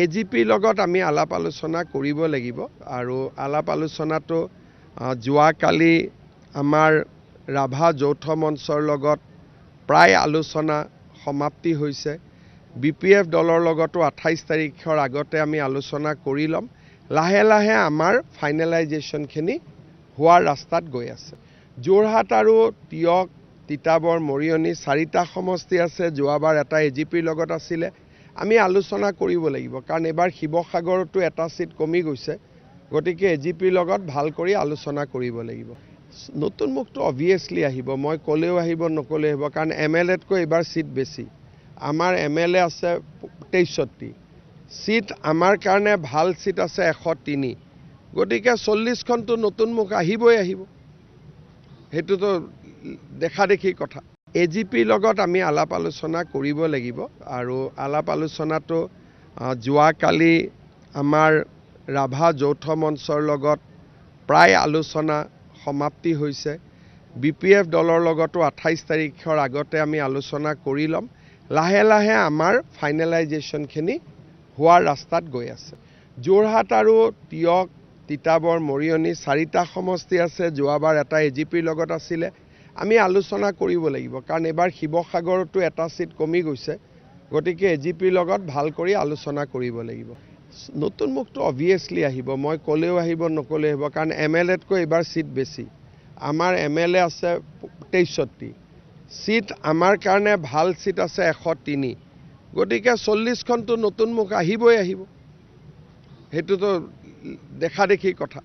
এজিপিৰ লগত আমি আলাপ আলোচনা কৰিব লাগিব আৰু আলাপ আলোচনাটো যোৱাকালি আমাৰ ৰাভা যৌথ মঞ্চৰ লগত প্ৰায় আলোচনা সমাপ্তি হৈছে। BPF দলৰ লগতো 28 তাৰিখৰ আগতে আমি আলোচনা কৰি ল'ম। লাহে লাহে আমাৰ ফাইনেলাইজেশ্যনখিনি হোৱাৰ ৰাস্তাত গৈ আছে। যোৰহাট আৰু তিয়ক, তিতাবৰ, মৰিয়নি 4টা সমষ্টি আছে। যোৱাবাৰ এটা এজিপিৰ লগত আছিলে। আমি আলোচনা কৰিব লাগিব কাৰণ এবাৰ শিৱসাগৰতো এটা সিট কমি গৈছে। গতিকে এজিপিৰ লগত ভাল কৰি আলোচনা কৰিব লাগিব। নতুন মুখটো অবভিয়াছলি আহিব, মই ক'লেও আহিব নক'লেও আহিব কাৰণ MLAতকৈ এবাৰ সিট বেছি। আমাৰ MLA আছে 63টি সিট, আমাৰ কাৰণে ভাল সিট আছে 103। গতিকে 40খনটো নতুন মুখ আহিবই আহিব, সেইটোতো দেখা দেখি কথা। এজিপিৰ লগত আমি আলাপ আলোচনা কৰিব লাগিব আৰু আলাপ আলোচনাটো যোৱাকালি আমাৰ ৰাভা যৌথ মঞ্চৰ লগত প্ৰায় আলোচনা সমাপ্তি হৈছে। BPF দলৰ লগতো 28 তাৰিখৰ আগতে আমি আলোচনা কৰি ল'ম। লাহে লাহে আমাৰ ফাইনেলাইজেশ্যনখিনি হোৱাৰ ৰাস্তাত গৈ আছে। যোৰহাট আৰু তিয়ক, তিতাবৰ, মৰিয়নি 4টা সমষ্টি আছে। যোৱাবাৰ এটা এজিপিৰ লগত আছিলে। আমি আলোচনা কৰিব লাগিব কাৰণ এবাৰ শিৱসাগৰতো এটা সিট কমি গৈছে। গতিকে এজিপিৰ লগত ভাল কৰি আলোচনা কৰিব লাগিব। নতুন মুখটো অবভিয়াছলি আহিব, মই ক'লেও আহিব নক'লেও আহিব কাৰণ MLAতকৈ এবাৰ সিট বেছি। আমাৰ MLA আছে 63টি সিট, আমাৰ কাৰণে ভাল সিট আছে 103। গতিকে 40খনটো নতুন মুখ আহিবই আহিব, সেইটোতো দেখা দেখি কথা।